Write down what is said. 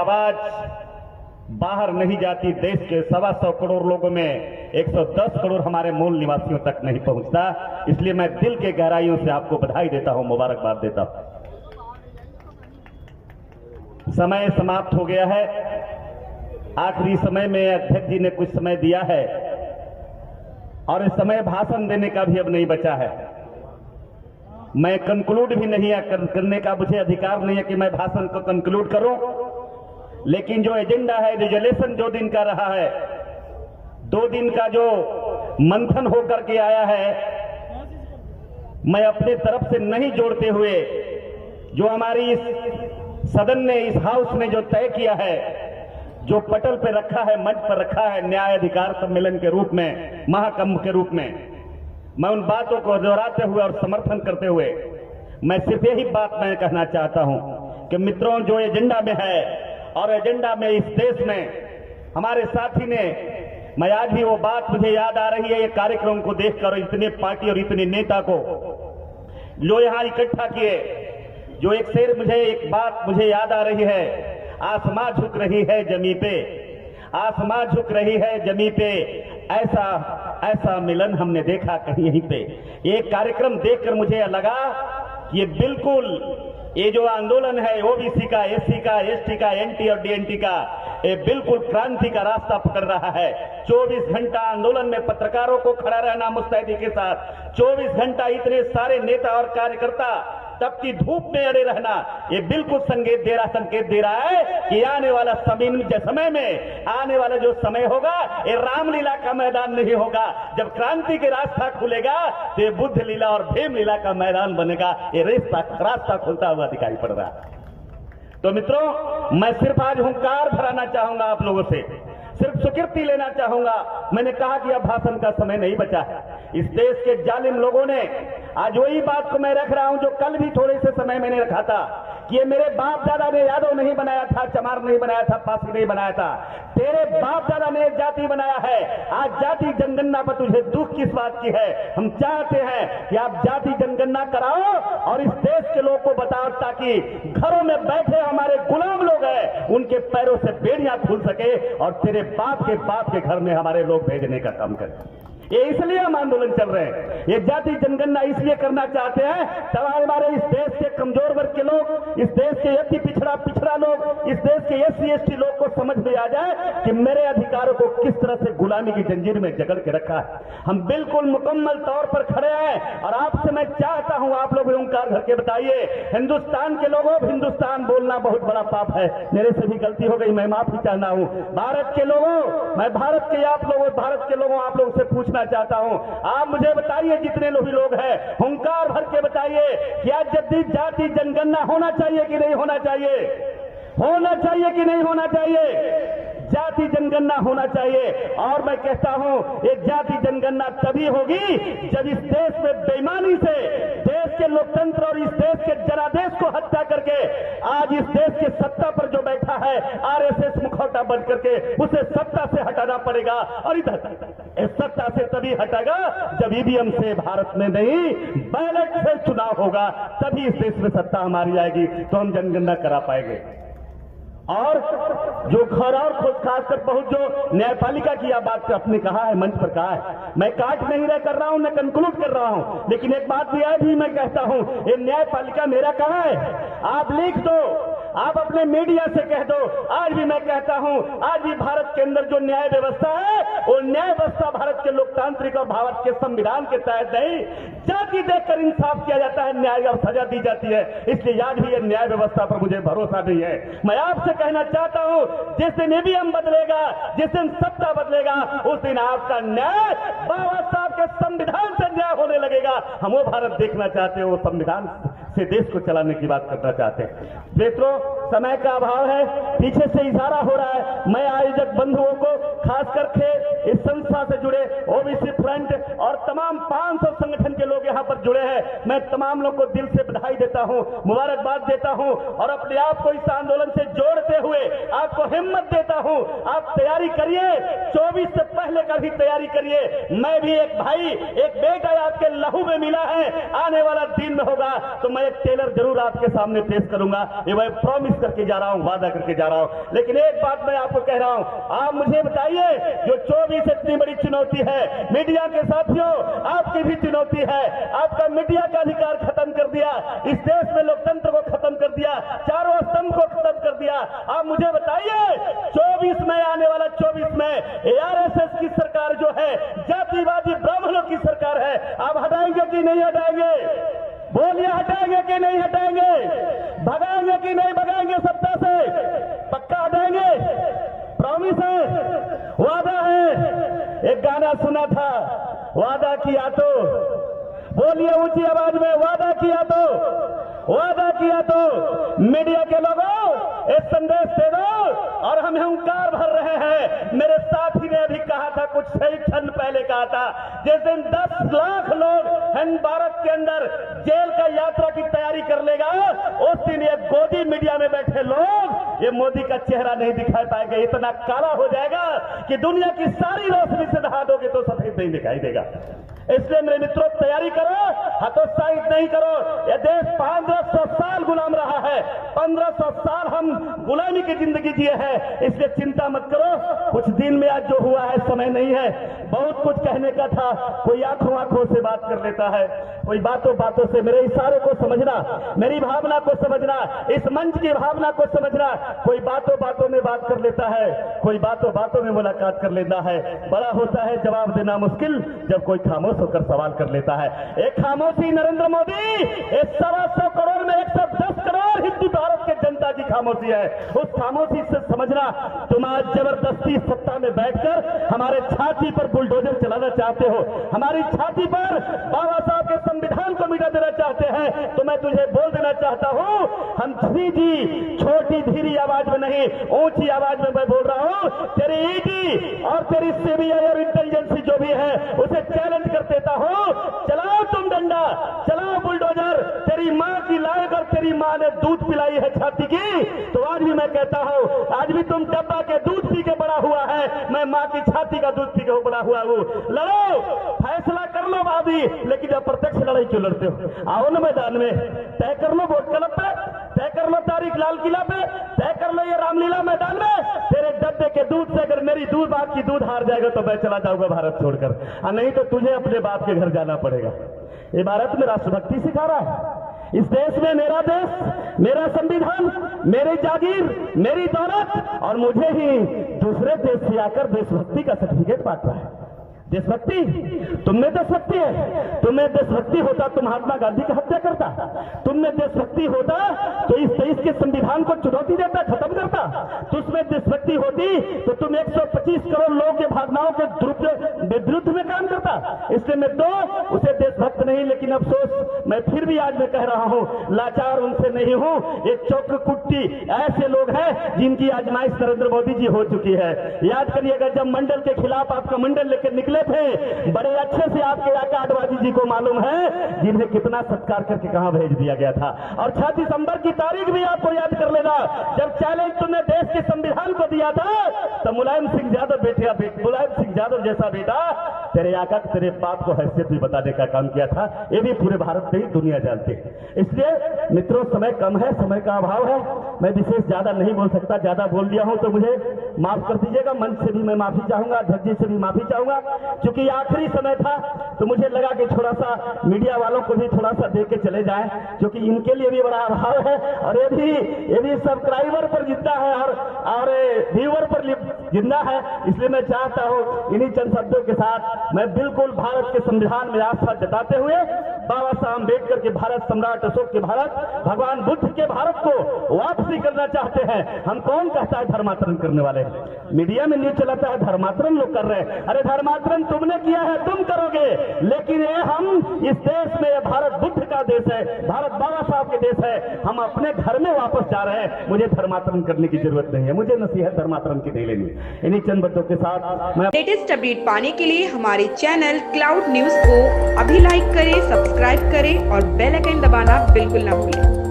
आवाज बाहर नहीं जाती। देश के 125 करोड़ लोगों में 110 करोड़ हमारे मूल निवासियों तक नहीं पहुंचता। इसलिए मैं दिल के गहराइयों से आपको बधाई देता हूं, मुबारकबाद देता हूं। समय समाप्त हो गया है। आखिरी समय में अध्यक्ष जी ने कुछ समय दिया है और इस समय भाषण देने का भी अब नहीं बचा है। मैं कंक्लूड भी नहीं करने का मुझे अधिकार नहीं है कि मैं भाषण को कंक्लूड करूं, लेकिन जो एजेंडा है, रिजोल्यूशन 2 दिन का रहा है, 2 दिन का जो मंथन होकर के आया है, मैं अपने तरफ से नहीं जोड़ते हुए जो हमारी इस सदन ने, इस हाउस ने जो तय किया है, जो पटल पे रखा है, मंच पर रखा है न्याय अधिकार सम्मेलन के रूप में, महाकुंभ के रूप में, मैं उन बातों को दोहराते हुए और समर्थन करते हुए मैं सिर्फ यही बात मैं कहना चाहता हूं कि मित्रों, जो एजेंडा में है और एजेंडा में इस देश में हमारे साथी ने, मैं आज भी वो बात मुझे याद आ रही है, ये कार्यक्रम को देखकर इतने पार्टी और इतने नेता को जो यहां इकट्ठा किए, जो एक शेर मुझे, एक बात मुझे याद आ रही है, आसमां झुक रही है जमी पे, आसमां झुक रही है जमी पे, ऐसा ऐसा मिलन हमने देखा कहीं यहीं पे। एक कार्यक्रम देखकर मुझे लगा कि ये बिल्कुल, ये जो आंदोलन है ओबीसी का, एससी का, एसटी का, एनटी और डीएनटी का, ये बिल्कुल क्रांति का रास्ता पकड़ रहा है। 24 घंटा आंदोलन में पत्रकारों को खड़ा रहना मुस्तैदी के साथ, 24 घंटा इतने सारे नेता और कार्यकर्ता तब की धूप में अड़े रहना, ये बिल्कुल संकेत दे रहा है कि आने वाला समय में आने वाला जो समय होगा, ये रामलीला का मैदान नहीं होगा। जब क्रांति के रास्ता खुलेगा तो ये बुद्ध लीला और भीम लीला का मैदान बनेगा। ये रास्ता खुलता हुआ दिखाई पड़ रहा है। तो मित्रों, मैं सिर्फ आज हुंकार भराना चाहूंगा आप लोगों से, सिर्फ स्वीकृति लेना चाहूंगा। मैंने कहा कि अब भाषण का समय नहीं बचा है। इस देश के जालिम लोगों ने आज वही बात को मैं रख रहा हूं जो कल भी थोड़े से समय मैंने रखा था कि ये मेरे बाप दादा ने यादव नहीं बनाया था, चमार नहीं बनाया था, पासी नहीं बनाया था, तेरे बाप दादा ने जाति बनाया है। आज जाति जनगणना पर तुझे दुख किस बात की है? हम चाहते हैं कि आप जाति जनगणना कराओ और इस देश के लोगों को बताओ, ताकि घरों में बैठे हमारे गुलाम लोग हैं, उनके पैरों से बेड़ियां खुल सके और तेरे बाप के घर में हमारे लोग भेजने का काम करें। ये इसलिए हम आंदोलन चल रहे हैं। ये जाति जनगणना इसलिए करना चाहते हैं तब हमारे इस देश के कमजोर वर्ग के लोग, इस देश के अति पिछड़ा लोग, इस देश के एससी एसटी लोग को समझ में आ जाए कि मेरे अधिकारों को किस तरह से गुलामी की जंजीर में जकड़ के रखा है। हम बिल्कुल मुकम्मल तौर पर खड़े हैं और आपसे मैं चाहता हूं, आप लोग ओंकार भर के बताइए, हिंदुस्तान के लोगों, हिंदुस्तान बोलना बहुत बड़ा पाप है, मेरे से भी गलती हो गई, मैं माफी चाहता हूं। भारत के लोगों, मैं भारत के आप लोगों आप लोगों से पूछना चाहता हूं, आप मुझे बताइए, जितने लोग हैं, हुंकार भर के बताइए, क्या जद्दी जाति जनगणना होना चाहिए कि नहीं होना चाहिए? होना चाहिए कि नहीं होना चाहिए? जाति जनगणना होना चाहिए। और मैं कहता हूं, एक जाति जनगणना तभी होगी जब इस देश में बेईमानी से देश के लोकतंत्र और इस देश के जनादेश को हत्या करके आज इस देश के सत्ता पर जो बैठा है आरएसएस मुखौटा बन करके, उसे सत्ता से हटाना पड़ेगा। और इधर सत्ता से तभी हटेगा जब ईवीएम से भारत में नहीं, बैलेट से चुनाव होगा, तभी इस देश में सत्ता हमारी आएगी, तो हम जनगणना करा पाएंगे। और जो खासकर बहुत जो न्यायपालिका की यह बात आपने कहा है, मंच पर कहा है, मैं काट नहीं रह कर रहा हूं, मैं कंक्लूड कर रहा हूं, लेकिन एक बात भी मैं कहता हूं, ये न्यायपालिका मेरा कहां है? आप लिख दो, आप अपने मीडिया से कह दो। आज भी मैं कहता हूं, आज भी भारत के अंदर जो न्याय व्यवस्था है, वो न्याय व्यवस्था भारत के लोकतांत्रिक और भारत के संविधान के तहत नहीं, जाति देखकर इंसाफ किया जाता है, न्याय और सजा दी जाती है। इसलिए आज भी ये न्याय व्यवस्था पर मुझे भरोसा नहीं है। मैं आपसे कहना चाहता हूं, जिस दिन ईवीएम बदलेगा, जिस दिन सत्ता बदलेगा, उस दिन आपका न्याय बाबा साहब के संविधान से न्याय होने लगेगा। हम वो भारत देखना चाहते हैं, वो संविधान से देश को चलाने की बात करना चाहते हैं। मित्रों, समय का अभाव है, पीछे से इशारा हो रहा है। मैं आयोजक बंधुओं को, खास करके इस संस्था से जुड़े ओबीसी फ्रंट और तमाम 500 संगठन के लोग यहाँ यहाँ पर जुड़े हैं, मैं तमाम लोगों को दिल से बधाई देता हूँ, मुबारकबाद देता हूँ और अपने आप को इस आंदोलन से जोड़ते हुए आपको हिम्मत देता हूँ। आप तैयारी करिए, 24 से पहले का भी तैयारी करिए। मैं भी एक भाई, एक बेटा आपके लहू में मिला है, आने वाला दिन में होगा तो मैं एक टेलर जरूर आपके सामने पेश करूंगा, ये मैं प्रॉमिस करके जा रहा हूँ, वादा करके जा रहा हूँ। लेकिन एक बात मैं आपको कह रहा हूँ, आप मुझे बताइए, जो 24 इतनी बड़ी चुनौती है, मीडिया के साथियों आपकी भी चुनौती है। आपका मीडिया का अधिकार खत्म कर दिया, इस देश में लोकतंत्र को खत्म कर दिया, चारों स्तंभ को खत्म कर दिया। आप मुझे बताइए, 24 में, आने वाला 24 में ARSS की सरकार जो है, जातिवादी ब्राह्मणों की सरकार है, आप हटाएंगे कि नहीं हटाएंगे? बोलिए, हटाएंगे कि नहीं हटाएंगे? भगाएंगे कि नहीं भगाएंगे सत्ता से? पक्का हटाएंगे? प्रॉमिस है, वादा है। एक गाना सुना था, वादा किया तो, बोलिए ऊंची आवाज में, वादा किया तो, वादा किया तो। मीडिया के लोगों, एक संदेश दे दो और हम हुंकार भर रहे हैं। मेरे साथी ने अभी कहा था, कुछ सही क्षण पहले कहा था, जिस दिन 10 लाख लोग भारत के अंदर जेल का यात्रा की तैयारी कर लेगा, उस दिन ये गोदी मीडिया में बैठे लोग ये मोदी का चेहरा नहीं दिखाई पाएंगे। इतना काला हो जाएगा कि दुनिया की सारी रोशनी से नहा दोगे तो सफेद नहीं दिखाई देगा। इसलिए मेरे मित्रों, तैयारी करो, हतोत्साहित नहीं करो। यह देश 1500 साल गुलाम रहा है, 1500 साल हम गुलामी की जिंदगी जिए हैं, इसलिए चिंता मत करो। कुछ दिन में आज जो हुआ है, समय नहीं है, बहुत कुछ कहने का था। कोई आंखों आंखों से बात कर लेता है, कोई बातों बातों से, मेरे इशारों को समझना, मेरी भावना को समझना, इस मंच की भावना को समझना। कोई बातों बातों में बात कर लेता है, कोई बातों बातों में मुलाकात कर लेता है। बड़ा होता है जवाब देना मुश्किल जब कोई खामोश होकर सवाल कर लेता है। एक खामोशी नरेंद्र मोदी, एक 125 करोड़ में 110 करोड़ हिंदू भारत के जनता की खामोशी है। उस खामोशी से समझना, तुम आज जबरदस्ती सत्ता में बैठकर हमारे छाती पर बुलडोजर चलाना चाहते हो, हमारी छाती पर बाबा साहब के संविधान को मिटा देना चाहते हैं, तो मैं तुझे बोल देना चाहता हूं, हम सीधी छोटी धीरी आवाज में नहीं, ऊंची आवाज में मैं बोल रहा हूं, तेरी ईडी और तेरी सीबीआई और इंटेलिजेंसी जो भी है उसे चैलेंज कर देता हूं। चलाओ तुम डंडा, चलाओ बुलडोजर। तेरी मां की लायक और तेरी मां ने दूध पिलाई है छाती की, तो आज भी मैं कहता हूं, आज भी तुम डब्बा के दूध पी के बड़ा हुआ है, मैं मां की छाती का दूध पी के बड़ा हुआ हूं। लड़ो, फैसला कर लो भाभी, लेकिन अप्रत्यक्ष लड़ाई क्यों लड़ते हो? आओ ना मैदान में, तय कर लो वोट क्लब पे, तय कर लो तारीख लाल किला पे, तय कर लो ये रामलीला मैदान में। तेरे डब्बे के दूध से अगर मेरी दूध बाप की दूध हार जाएगा तो मैं चला जाऊंगा भारत छोड़कर, और नहीं तो तुझे अपने बाप के घर जाना पड़ेगा। ये भारत में राष्ट्रभक्ति सिखा रहा है। इस देश में मेरा देश, मेरा संविधान, मेरी जागीर, मेरी दौलत, और मुझे ही दूसरे देश से आकर देशभक्ति का सर्टिफिकेट बांट रहा है। देशभक्ति, तुम में देशभक्ति है, तुम्हें देशभक्ति होता तो महात्मा गांधी की हत्या करता, तुमने देशभक्ति होता तो इस देश के संविधान को चुनौती देता, खत्म करता। तुममें देशभक्ति होती तो तुम 125 करोड़ लोगों के भावनाओं के विरुद्ध में काम करता। इसलिए मैं तो उसे देशभक्त नहीं, लेकिन अफसोस मैं फिर भी आज मैं कह रहा हूं, लाचार उनसे नहीं हूं। ये चौक कुट्टी ऐसे लोग हैं जिनकी आजमाइश नरेंद्र मोदी जी हो चुकी है। याद करिएगा, जब मंडल के खिलाफ आपका मंडल लेकर निकले थे, बड़े अच्छे से आपके आकाशवादी जी को मालूम है जिन्हें कितना सत्कार करके कहां भेज दिया गया था। और 6 दिसंबर की तारीख भी आपको याद कर लेना, जब चैलेंज तुमने देश के संविधान को दिया था, तो मुलायम सिंह यादव मुलायम सिंह यादव जैसा बेटा तेरे आका तेरे बाप को हैसियत भी बताने का काम किया था। ये भी पूरे भारत में ही दुनिया जानती है। इसलिए मित्रों, समय कम है, समय का अभाव है, मैं विशेष ज्यादा नहीं बोल सकता। ज्यादा बोल दिया हूं तो मुझे माफ कर दीजिएगा। मंच से भी मैं माफी चाहूंगा, अध्यक्ष जी से भी माफी चाहूंगा, क्योंकि आखिरी समय था तो मुझे लगा कि थोड़ा सा मीडिया वालों को भी थोड़ा सा देख के चले जाएं, क्योंकि इनके लिए भी बड़ा अभाव है, और ये भी सब्सक्राइबर पर जिंदा है और व्यूअर पर जिंदा है। इसलिए मैं चाहता हूं इन्हीं चंद शब्दों के साथ मैं बिल्कुल भारत के संविधान में आस्था जताते हुए बाबा साहब अम्बेडकर के भारत, सम्राट अशोक के भारत, भगवान बुद्ध के भारत को वापसी करना चाहते हैं। हम कौन कहता है धर्मांतरण करने वाले? मीडिया में न्यूज चलाता है धर्मांतरण लोग कर रहे हैं। अरे धर्मांतरण तुमने किया है, तुम करोगे, लेकिन ये हम इस देश में, भारत बुद्ध का देश है, भारत बाबा साहब के देश है, हम अपने घर में वापस जा रहे हैं। मुझे धर्मांतरण करने की जरूरत नहीं है, मुझे नसीहत धर्मांतरण की नहीं लेनी। इन्हीं चंद बातों के साथ मैं लेटेस्ट अपडेट पाने के लिए हमारे चैनल क्लाउड न्यूज को अभी लाइक करें, सब्सक्राइब सब्सक्राइब करें और बेल आइकन दबाना बिल्कुल ना भूलें।